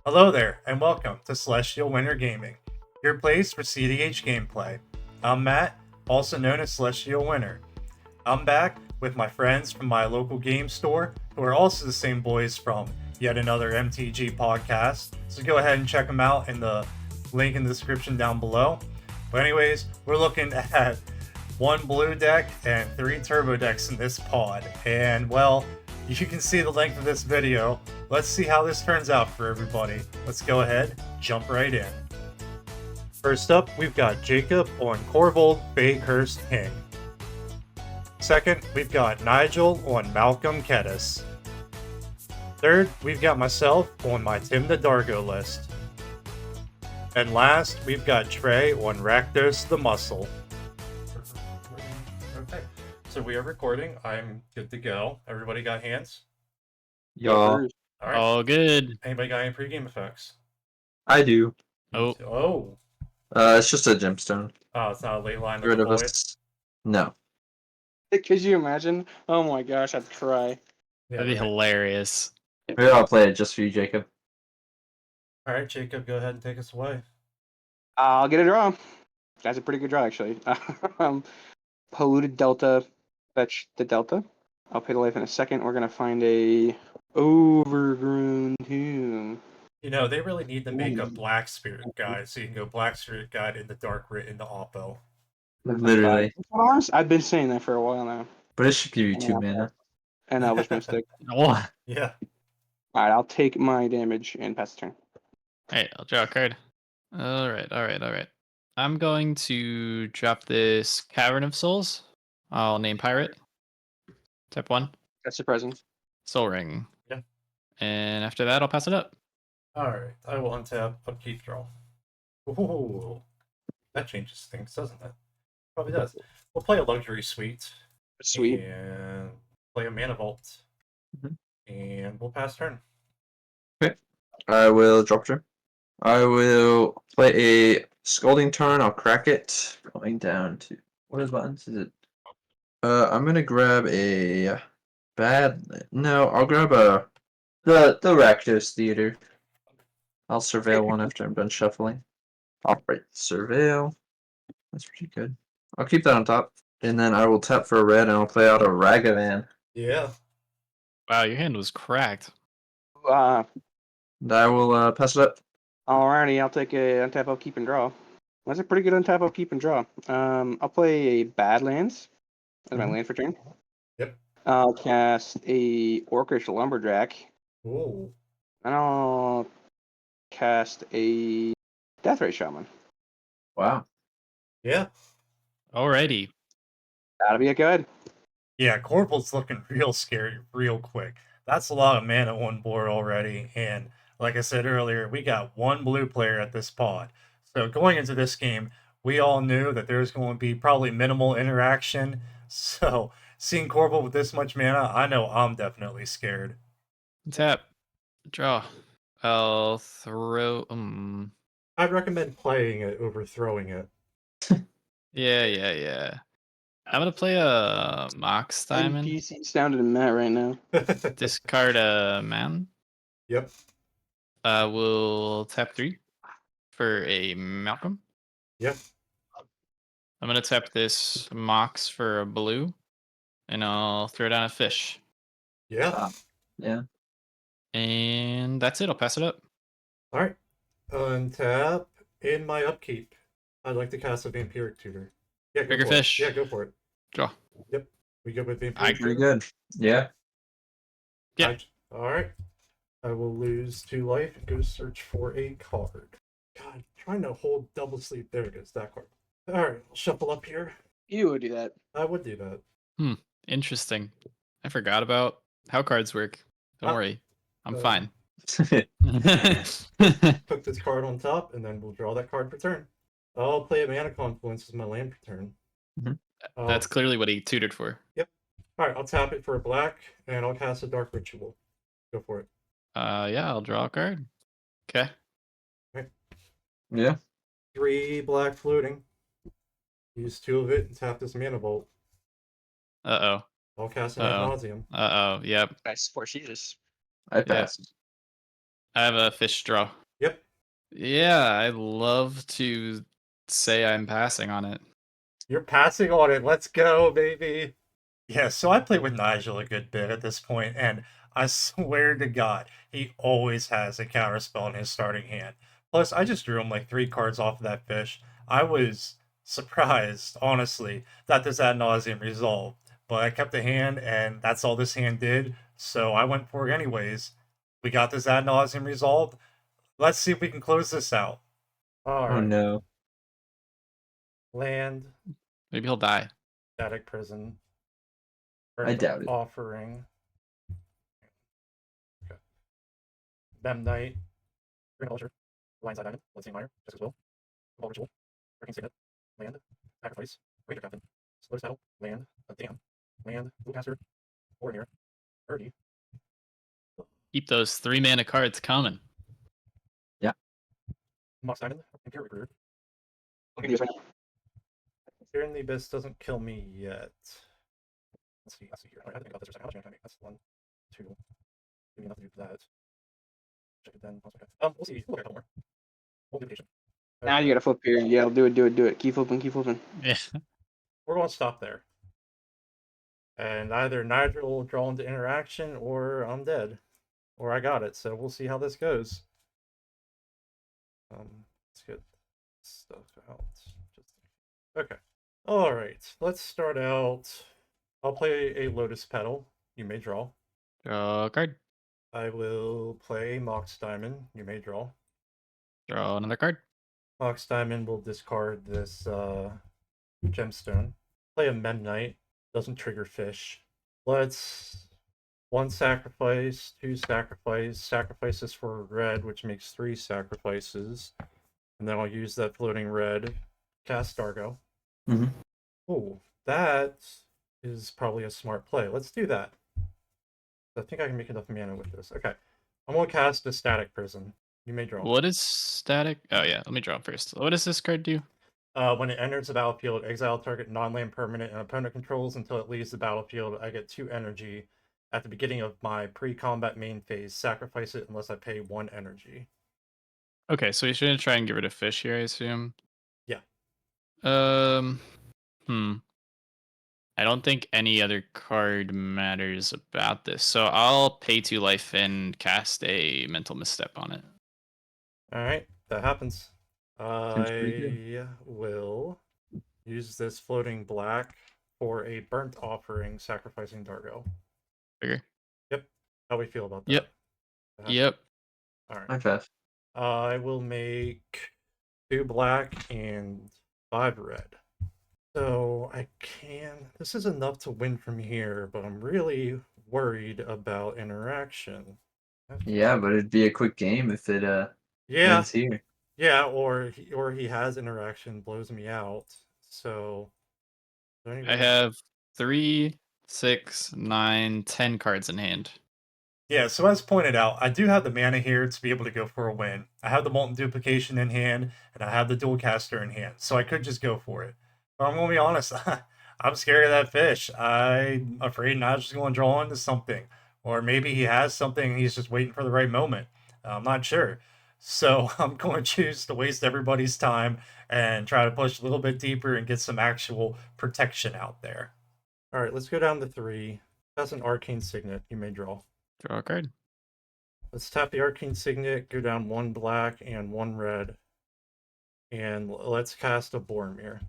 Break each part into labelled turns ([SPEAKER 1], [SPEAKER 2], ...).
[SPEAKER 1] Hello there, and welcome to Celestial Winter Gaming, your place for CEDH gameplay. I'm Matt, also known as Celestial Winter. I'm back with my friends from my local game store, who are also the same boys from yet another MTG podcast, so go ahead and check them out in the link in the description down below. But anyways, we're looking at one blue deck and 3 turbo decks in this pod, and well, you can see the length of this video. Let's see how this turns out for everybody. Let's go ahead, jump right in. First up, we've got Jacob on Korvold Fae-Cursed King. Second, we've got Nigel on Malcolm Kediss. Third, we've got myself on my Tymna Dargo list. And last, we've got Trey on Rakdos the Muscle. Okay, so we are recording. I'm good to go. Everybody got hands?
[SPEAKER 2] Y'all.
[SPEAKER 1] All right.
[SPEAKER 3] All good.
[SPEAKER 1] Anybody got any pregame effects?
[SPEAKER 2] I do.
[SPEAKER 1] Oh.
[SPEAKER 2] It's just a gemstone.
[SPEAKER 1] Oh, it's not a late line.
[SPEAKER 2] Get rid of
[SPEAKER 1] void?
[SPEAKER 2] us. No.
[SPEAKER 4] Could you imagine? Oh my gosh, I'd cry.
[SPEAKER 1] Yeah,
[SPEAKER 3] That'd be hilarious.
[SPEAKER 2] Maybe I'll play it just for you, Jacob.
[SPEAKER 1] All right, Jacob, go ahead and take us away.
[SPEAKER 4] I'll get a draw. That's a pretty good draw, actually. Polluted Delta. Fetch the Delta. I'll pay the life in a second. We're gonna find a overgrown tomb.
[SPEAKER 1] You know, they really need to make a Black Spirit guide, so you can go Black Spirit guide into Dark Writ into Oppo.
[SPEAKER 2] Literally.
[SPEAKER 4] I've been saying that for a while now.
[SPEAKER 2] But it should give you 2 mana.
[SPEAKER 4] And Elvish Mystic.
[SPEAKER 3] What?
[SPEAKER 1] Yeah.
[SPEAKER 4] Alright, I'll take my damage and pass the turn.
[SPEAKER 3] Alright, I'll draw a card. Alright. I'm going to drop this Cavern of Souls. I'll name Pirate. Type 1.
[SPEAKER 4] That's surprising.
[SPEAKER 3] Soul Ring.
[SPEAKER 1] Yeah.
[SPEAKER 3] And after that, I'll pass it up.
[SPEAKER 1] Alright, I will untap, upkeep, draw. Ooh. That changes things, doesn't it? Probably does. We'll play a Luxury Suite.
[SPEAKER 4] Sweet.
[SPEAKER 1] And play a Mana Vault. And we'll pass turn.
[SPEAKER 2] I will drop turn. I will play a Scalding Tarn. I'll crack it. Going down to... What is buttons? Is it... I'm gonna grab a... No, I'll grab a... The Rakdos Theater. I'll surveil one after I'm done shuffling. Alright, surveil. That's pretty good. I'll keep that on top. And then I will tap for a red and I'll play out a Ragavan.
[SPEAKER 1] Yeah.
[SPEAKER 3] Wow, your hand was cracked.
[SPEAKER 2] And I will pass it up.
[SPEAKER 4] Alrighty, I'll take a untap, upkeep, and draw. That's a pretty good untap, upkeep, and draw. I'll play a Badlands as my land for turn.
[SPEAKER 1] Yep.
[SPEAKER 4] I'll cast a Orcish Lumberjack.
[SPEAKER 1] Ooh.
[SPEAKER 4] And I'll cast a Deathray Shaman.
[SPEAKER 2] Wow.
[SPEAKER 1] Yeah.
[SPEAKER 3] Alrighty.
[SPEAKER 4] That'll be a good.
[SPEAKER 1] Yeah, Korvold's looking real scary real quick. That's a lot of mana on board already, and like I said earlier, we got one blue player at this pod. So going into this game, we all knew that there's going to be probably minimal interaction. So seeing Korvold with this much mana, I know I'm definitely scared.
[SPEAKER 3] Tap. Draw. I'll throw...
[SPEAKER 1] I'd recommend playing it over throwing it.
[SPEAKER 3] Yeah. I'm gonna play a Mox Diamond.
[SPEAKER 4] NPC sounded Matt right now.
[SPEAKER 3] Discard a man.
[SPEAKER 1] Yep.
[SPEAKER 3] We'll tap 3 for a Malcolm.
[SPEAKER 1] Yep.
[SPEAKER 3] I'm gonna tap this Mox for a blue, and I'll throw down a fish.
[SPEAKER 1] Yeah.
[SPEAKER 2] Yeah.
[SPEAKER 3] And that's it. I'll pass it up.
[SPEAKER 1] All right. Untap in my upkeep. I'd like to cast a Vampiric Tutor. Yeah, go
[SPEAKER 3] Bigger
[SPEAKER 1] for it.
[SPEAKER 3] fish.
[SPEAKER 1] Yeah, go for it.
[SPEAKER 3] Draw.
[SPEAKER 1] Yep. We good with Vampiric
[SPEAKER 3] Pretty
[SPEAKER 1] Tutor?
[SPEAKER 2] Good. Yeah.
[SPEAKER 3] Yeah.
[SPEAKER 1] All right. I will lose 2 life and go search for a card. God, trying to hold double sleep. There it is, that card. All right, I'll shuffle up here.
[SPEAKER 4] You would do that.
[SPEAKER 1] I would do that.
[SPEAKER 3] Interesting. I forgot about how cards work. Don't worry. I'm fine.
[SPEAKER 1] Put this card on top, and then we'll draw that card per turn. I'll play a Mana Confluence as my land per turn.
[SPEAKER 3] That's clearly what he tutored for.
[SPEAKER 1] Yep. All right, I'll tap it for a black, and I'll cast a Dark Ritual. Go for it.
[SPEAKER 3] Yeah, I'll draw a card. Okay.
[SPEAKER 2] Yeah.
[SPEAKER 1] 3 black floating. Use 2 of it and tap this Mana Vault.
[SPEAKER 3] Uh-oh.
[SPEAKER 1] I'll cast an Nauseam.
[SPEAKER 3] Yep.
[SPEAKER 4] I support Jesus.
[SPEAKER 2] I pass.
[SPEAKER 3] I have a fish draw.
[SPEAKER 1] Yep.
[SPEAKER 3] Yeah, I love to say I'm passing on it.
[SPEAKER 1] You're passing on it. Let's go, baby. Yeah, so I played with Nigel a good bit at this point, and I swear to God, he always has a counterspell in his starting hand. Plus, I just drew him like 3 cards off of that fish. I was surprised, honestly, that this ad nauseam resolved. But I kept the hand, and that's all this hand did, so I went for it anyways. We got this ad nauseam resolved. Let's see if we can close this out.
[SPEAKER 2] Oh
[SPEAKER 1] Alright.
[SPEAKER 2] no.
[SPEAKER 1] Land,
[SPEAKER 3] Maybe he'll die.
[SPEAKER 1] static prison.
[SPEAKER 2] I doubt it.
[SPEAKER 1] Offering. Okay. Memnite. Green Ulcer. Lion's Eye Diamond. Bloodstained Mire. Jessica's Will. Korvold Ritual. Hurricane Signet. Land. Sacrifice. Ranger Captain. Slow Saddle. Land. A Dam. Land. Bluecaster. Warrior. Birdie.
[SPEAKER 3] Keep those 3-mana cards coming.
[SPEAKER 1] Mox Diamond. Impure Recruiter.
[SPEAKER 4] Look at these right now.
[SPEAKER 1] Fear in the Abyss doesn't kill me yet. Let's see here. I have to think about this for a second. How much mana can I make? That's 1, 2. Give me enough to do that. Check it then. Okay. We'll see. We'll look at a couple more. We'll do patient.
[SPEAKER 4] Now you gotta flip here. Yeah, do it. Keep flipping, keep flipping.
[SPEAKER 3] Yeah.
[SPEAKER 1] We're going to stop there. And either Nigel will draw into interaction or I'm dead. Or I got it. So we'll see how this goes. Let's get stuff out. Okay. Alright. Let's start out. I'll play a Lotus Petal. You may draw.
[SPEAKER 3] Draw a card.
[SPEAKER 1] I will play Mox Diamond. You may draw.
[SPEAKER 3] Draw another card.
[SPEAKER 1] Mox Diamond will discard this gemstone. Play a Memnite. Doesn't trigger fish. Let's 1 sacrifice, 2 sacrifice. Sacrifices for red, which makes 3 sacrifices. And then I'll use that floating red. Cast Dargo.
[SPEAKER 2] Mhm.
[SPEAKER 1] Oh, that is probably a smart play. Let's do that. I think I can make enough mana with this. Okay. I'm going to cast a Static Prison. You may draw.
[SPEAKER 3] What is static? Oh, yeah. Let me draw first. What does this card do?
[SPEAKER 1] When it enters the battlefield, exile target non-land permanent and opponent controls until it leaves the battlefield. I get 2 energy. At the beginning of my pre-combat main phase, sacrifice it unless I pay 1 energy.
[SPEAKER 3] Okay, so he's going to try and get rid of fish here, I assume.
[SPEAKER 1] Yeah.
[SPEAKER 3] I don't think any other card matters about this. So I'll pay 2 life and cast a mental misstep on it.
[SPEAKER 1] Alright, that happens.
[SPEAKER 2] Seems pretty
[SPEAKER 1] I will use this floating black for a burnt offering, sacrificing Dargo.
[SPEAKER 3] Figure.
[SPEAKER 1] Yep. How we feel about that?
[SPEAKER 3] Yep. Yep.
[SPEAKER 1] Alright.
[SPEAKER 2] I pass.
[SPEAKER 1] I will make 2 black and 5 red. So I can. This is enough to win from here, but I'm really worried about interaction.
[SPEAKER 2] Yeah, but it'd be a quick game if it
[SPEAKER 1] Yeah,
[SPEAKER 2] wins here.
[SPEAKER 1] yeah, or he has interaction, blows me out. So
[SPEAKER 3] I have 3, 6, 9, 10 cards in hand.
[SPEAKER 1] Yeah, so as pointed out, I do have the mana here to be able to go for a win. I have the Molten Duplication in hand, and I have the Dual Caster in hand, so I could just go for it. But I'm going to be honest, I'm scared of that fish. I'm afraid Nigel's going to draw into something. Or maybe he has something and he's just waiting for the right moment. I'm not sure. So I'm going to choose to waste everybody's time and try to push a little bit deeper and get some actual protection out there. All right, let's go down to 3. That's an Arcane Signet. You may draw.
[SPEAKER 3] Draw a card.
[SPEAKER 1] Let's tap the Arcane Signet, go down 1 black and 1 red. And let's cast a Boromir.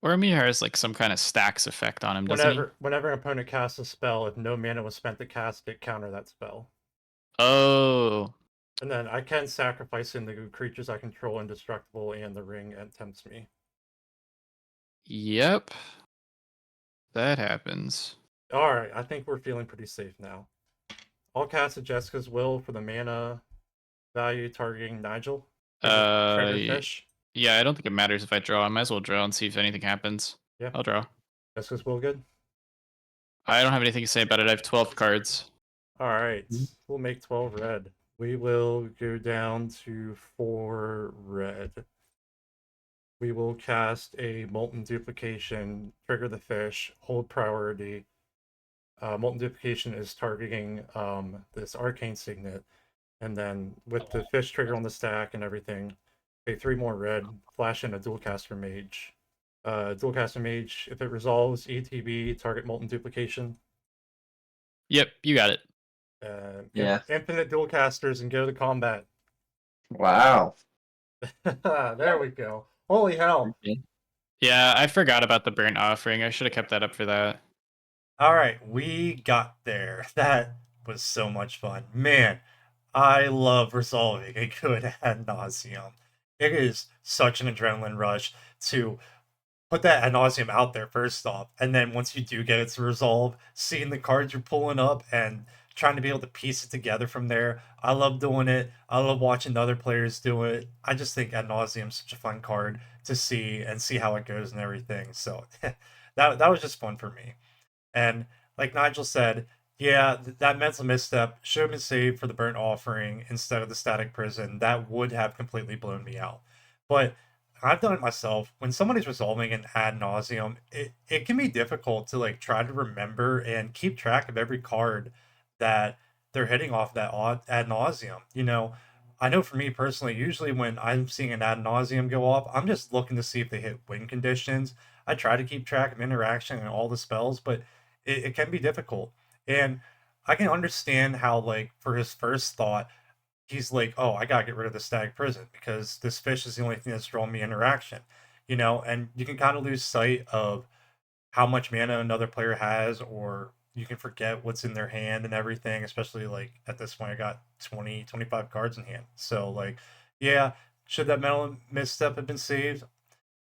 [SPEAKER 3] Boromir has like some kind of stacks effect on him, doesn't he?
[SPEAKER 1] Whenever an opponent casts a spell, if no mana was spent to cast it, counter that spell.
[SPEAKER 3] Oh.
[SPEAKER 1] And then I can sacrifice in the creatures I control indestructible and the ring and tempts me.
[SPEAKER 3] Yep. That happens.
[SPEAKER 1] Alright, I think we're feeling pretty safe now. I'll cast a Jessica's Will for the mana value targeting Nigel. Trigger fish.
[SPEAKER 3] Yeah, I don't think it matters if I draw. I might as well draw and see if anything happens.
[SPEAKER 1] Yeah.
[SPEAKER 3] I'll draw.
[SPEAKER 1] Jessica's Will good?
[SPEAKER 3] I don't have anything to say about it. I have 12 cards.
[SPEAKER 1] Alright, we'll make 12 red. We will go down to 4 red. We will cast a Molten Duplication, trigger the fish, hold priority. Molten Duplication is targeting this Arcane Signet. And then with the fish trigger on the stack and everything, pay 3 more red, flash in a dualcaster mage. Dualcaster mage, if it resolves ETB, target molten duplication.
[SPEAKER 3] Yep, you got it.
[SPEAKER 2] Yeah.
[SPEAKER 1] Infinite dualcasters and go to combat.
[SPEAKER 2] Wow.
[SPEAKER 1] There we go. Holy hell.
[SPEAKER 2] Okay.
[SPEAKER 3] Yeah, I forgot about the burnt offering. I should have kept that up for that.
[SPEAKER 1] All right, we got there. That was so much fun. Man, I love resolving a good ad nauseum. It is such an adrenaline rush to put that ad nauseum out there first off, and then once you do get it to resolve, seeing the cards you're pulling up and trying to be able to piece it together from there. I love doing it. I love watching the other players do it. I just think ad nauseum is such a fun card to see and see how it goes and everything. So that was just fun for me. And like Nigel said, yeah, that mental misstep should have been saved for the burnt offering instead of the static prison. That would have completely blown me out. But I've done it myself. When somebody's resolving an ad nauseum, it can be difficult to like try to remember and keep track of every card that they're hitting off that ad nauseum. You know, I know for me personally, usually when I'm seeing an ad nauseum go off, I'm just looking to see if they hit win conditions. I try to keep track of interaction and all the spells, but it can be difficult. And I can understand how, like, for his first thought, he's like, oh, I gotta get rid of the static prison because this fish is the only thing that's drawing me interaction, you know, and you can kind of lose sight of how much mana another player has, or you can forget what's in their hand and everything, especially like at this point, I got 20, 25 cards in hand. So, like, yeah, should that mental misstep have been saved?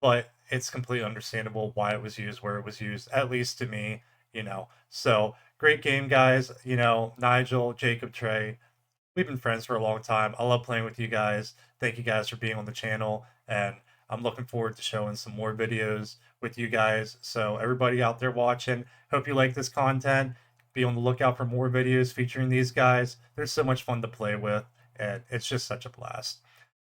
[SPEAKER 1] But it's completely understandable why it was used where it was used, at least to me, you know. So great game, guys. You know, Nigel, Jacob, Trey, we've been friends for a long time. I love playing with you guys. Thank you guys for being on the channel, and I'm looking forward to showing some more videos with you guys. So everybody out there watching, hope you like this content. Be on the lookout for more videos featuring these guys. They're so much fun to play with, and it's just such a blast.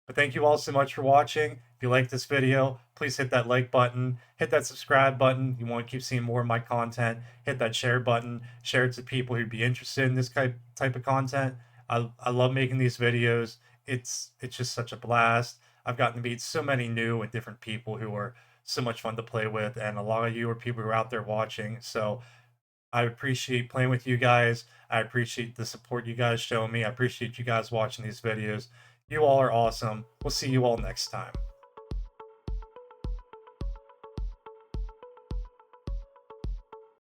[SPEAKER 1] But thank you all so much for watching. If you like this video, please hit that like button, hit that subscribe button. You want to keep seeing more of my content, hit that share button, share it to people who'd be interested in this type of content. I love making these videos. It's just such a blast. I've gotten to meet so many new and different people who are so much fun to play with, and a lot of you are people who are out there watching. So I appreciate playing with you guys. I appreciate the support you guys show me. I appreciate you guys watching these videos. You all are awesome. We'll see you all next time.